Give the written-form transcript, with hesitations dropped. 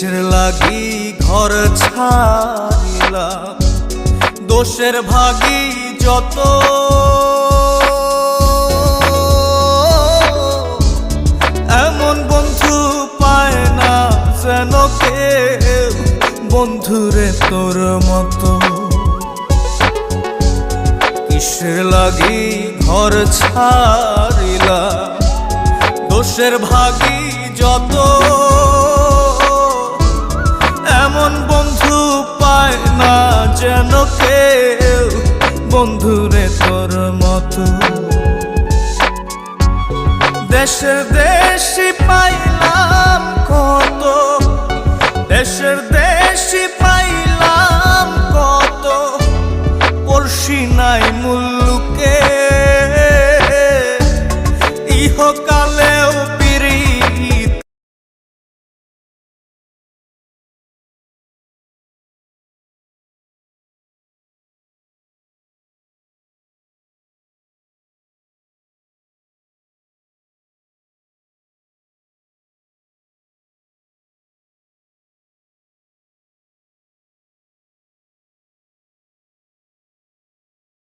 কিসের লাগি ঘর ছাড়িলাম, দোষের ভাগী যত, এমন বন্ধু পায় না যেন কেউ, বন্ধুরে তোর মতো। কিসের লাগি ঘর ছাড়িলাম, দোষের ভাগী যত, এমন বন্ধু পায় না যেন কেউ, বন্ধুরে তোর মতো। দেশে দেশি পাইলাম